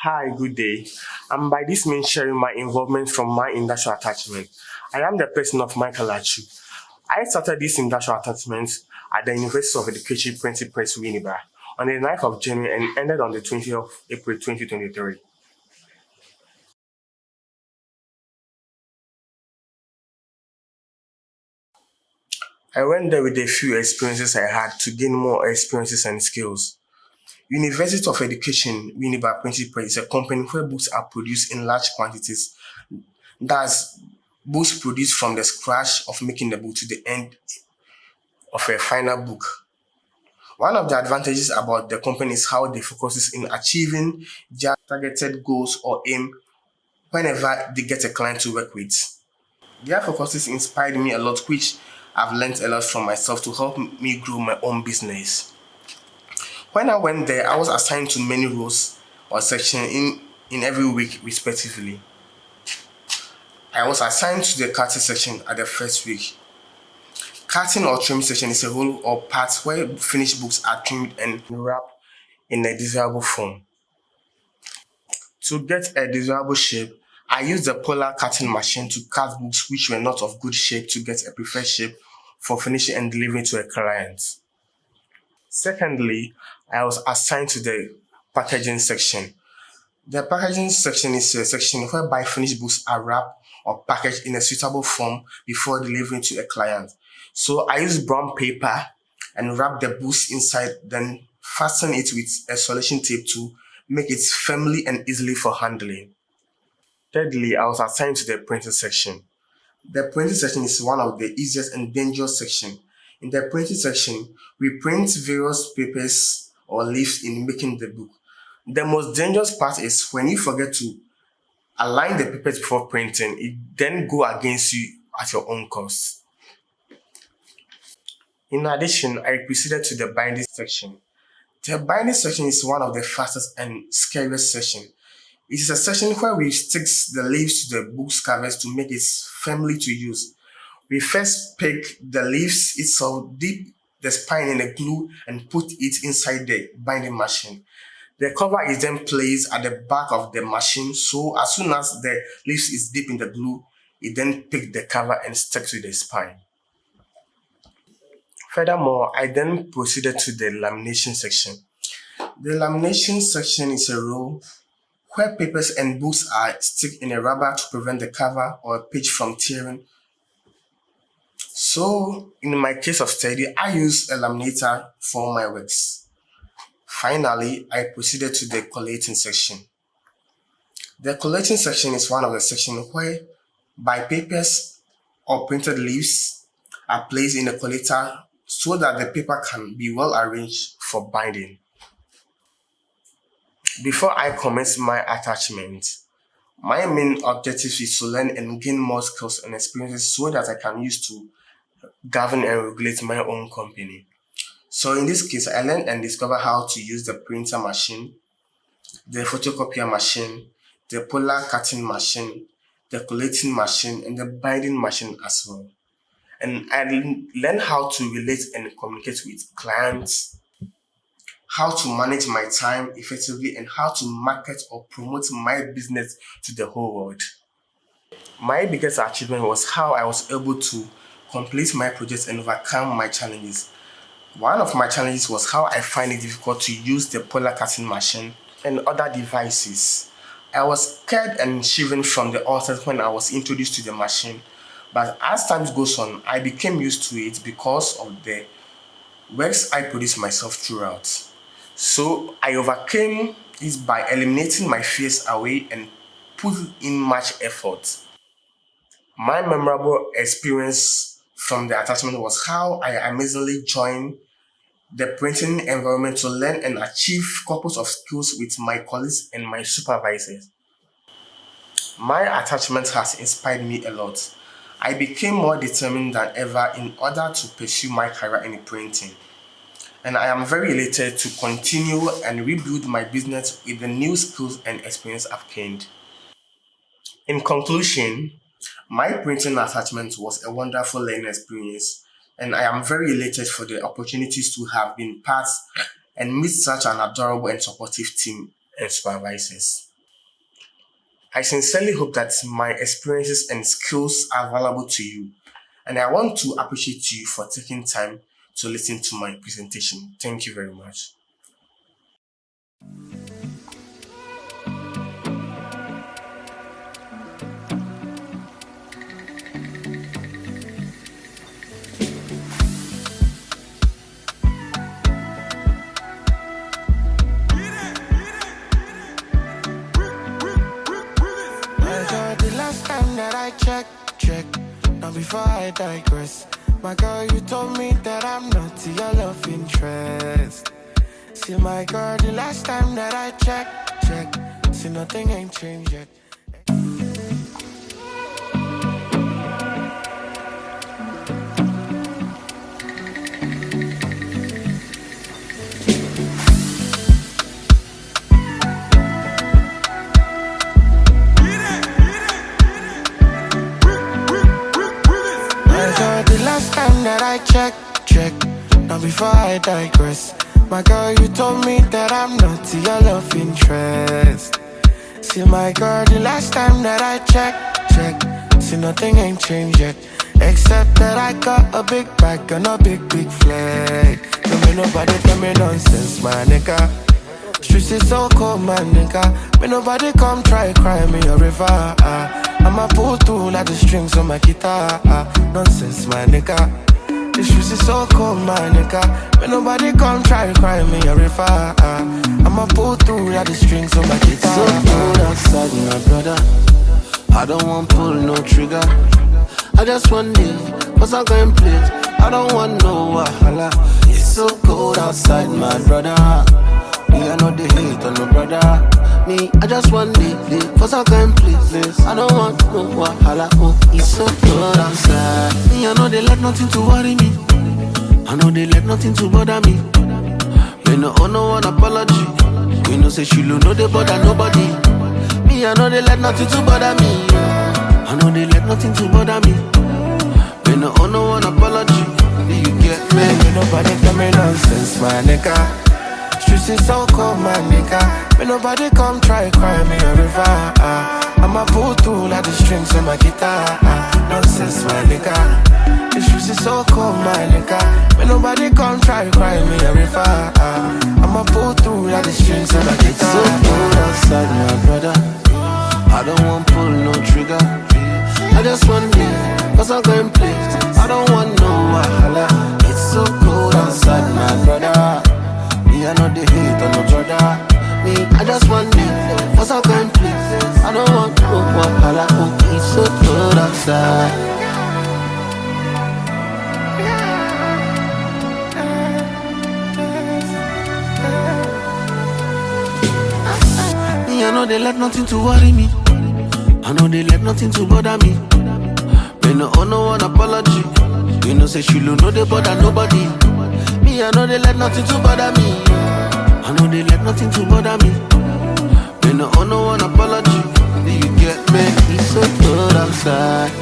Hi, good day. I'm by this means sharing my involvement from my industrial attachment. I am the person of Michael Achu. I started this industrial attachment at the University of Education Printing Press Winneba on the 9th of January and ended on the 20th of April 2023. I went there with a few experiences I had to gain more experiences and skills. University of Education Winneba Printing Press is a company where books are produced in large quantities. That's books produced from the scratch of making the book to the end of a final book. One of the advantages about the company is how they focuses in achieving their targeted goals or aim whenever they get a client to work with. Their focuses inspired me a lot, which I've learned a lot from myself to help me grow my own business. When I went there, I was assigned to many roles or sections in every week respectively. I was assigned to the cutting section at the first week. Cutting or trimming section is a role or part where finished books are trimmed and wrapped in a desirable form. To get a desirable shape, I used the polar cutting machine to cut books which were not of good shape to get a preferred shape for finishing and delivering to a client. Secondly, I was assigned to the packaging section. The packaging section is a section whereby finished books are wrapped or packaged in a suitable form before delivering to a client. So I use brown paper and wrap the books inside, then fasten it with a isolation tape to make it firmly and easily for handling. Thirdly, I was assigned to the printing section. The printing section is one of the easiest and dangerous section. In the printing section, we print various papers or leaves in making the book. The most dangerous part is when you forget to align the papers before printing, it then go against you at your own cost. In addition, I proceeded to the binding section. The binding section is one of the fastest and scariest section. It is a section where we stick the leaves to the book's covers to make it firmly to use. We first pick the leaves itself, dip the spine in the glue, and put it inside the binding machine. The cover is then placed at the back of the machine, so as soon as the leaves is deep in the glue, it then pick the cover and stick to the spine. Furthermore, I then proceeded to the lamination section. The lamination section is a row where papers and books are stuck in a rubber to prevent the cover or page from tearing. So, in my case of study, I use a laminator for my works. Finally, I proceeded to the collating section. The collating section is one of the sections where by papers or printed leaves are placed in a collator so that the paper can be well arranged for binding. Before I commence my attachment, my main objective is to learn and gain more skills and experiences so that I can use to govern and regulate my own company. So in this case, I learned and discovered how to use the printer machine, the photocopier machine, the polar cutting machine, the collating machine, and the binding machine as well. And I learned how to relate and communicate with clients, how to manage my time effectively, and how to market or promote my business to the whole world. My biggest achievement was how I was able to complete my projects and overcome my challenges. One of my challenges was how I find it difficult to use the polar cutting machine and other devices. I was scared and shivering from the outset when I was introduced to the machine, but as time goes on, I became used to it because of the works I produce myself throughout. So I overcame it by eliminating my fears away and put in much effort. My memorable experience from the attachment was how I amazingly joined the printing environment to learn and achieve couples of skills with my colleagues and my supervisors. My attachment has inspired me a lot. I became more determined than ever in order to pursue my career in printing. And I am very elated to continue and rebuild my business with the new skills and experience I've gained. In conclusion, my printing attachment was a wonderful learning experience, and I am very elated for the opportunities to have been part and meet such an adorable and supportive team and supervisors. I sincerely hope that my experiences and skills are valuable to you, and I want to appreciate you for taking time to listen to my presentation. Thank you very much. My girl, the last time that I checked. Now before I digress, my girl, you told me that I'm not your love interest. See, my girl, the last time that I checked. See, nothing ain't changed yet. My girl, the last time that I checked. Now before I digress, my girl, you told me that I'm not your love interest. See, my girl, the last time that I checked. See, nothing ain't changed yet. Except that I got a big bag and a big flag. Don't make nobody tell me nonsense, my nigga. Streets is so cold, my nigga. May nobody come try cry me a river. I'ma pull through like the strings on my guitar. Nonsense, my nigga. The streets is so cold, my nigga. May nobody come try cry me a river. I'ma pull through like the strings on my guitar. So cold outside, my brother. I don't want pull no trigger. I just want live, cause I'm going place. I don't want no wahala. It's so cold outside, my brother. Me, I know they hate on no brother. Me, I just want live, cause I'm going place. I don't want no wahala. Oh, it's so cold outside. Me, I know they let nothing to worry me. I know they let nothing to bother me. Me no owe no one apology. We know say she no they bother nobody. Me, I know they let nothing to bother me. I know they let nothing to bother me. Me no owe no one apology. Do you get me? Me nobody tell me nonsense, my nigga. Streets is so cold, my nigga. Me nobody come try cry me a river. I'ma pull through like the strings on my guitar. Nonsense, my nigga. The streets is so cold, my nigga. Me nobody come try cry me a river. I'ma pull through like the strings on my guitar. It's so cold outside, my brother. I don't want pull no trigger. I just want live, cause I'm going place. I don't want no wahala. It's so cold outside, my brother. Me, I know they hate on no brother. Me, I just want live, cause I'm going place. I don't want no wahala. Oh, it's so cold outside. Me, I know they let nothing to worry me. I know they let nothing to bother me. Me no owe no one apology. You know say she no they bother nobody. Me, I know they let nothing to bother me. I know they let nothing to bother me. Me no owe no one apology. Do you get me? It's so cold outside.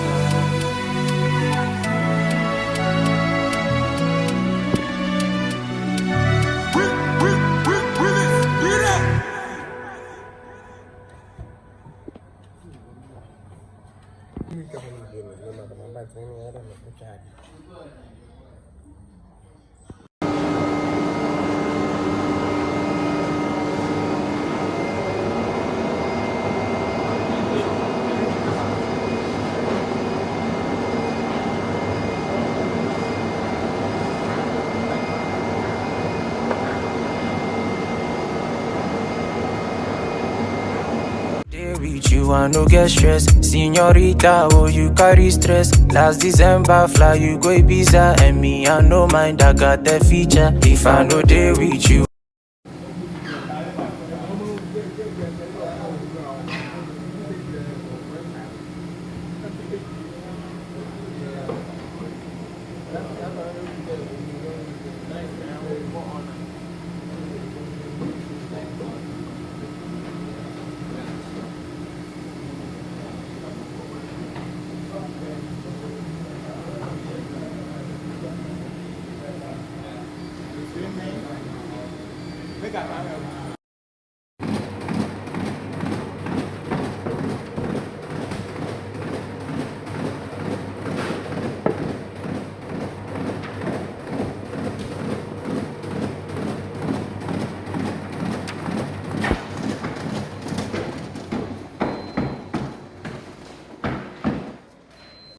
With you, I no get stress. Senorita, oh, you carry stress. Last December, fly you go Ibiza. And me, I no mind, I got that feature. If I no day with you. Với cả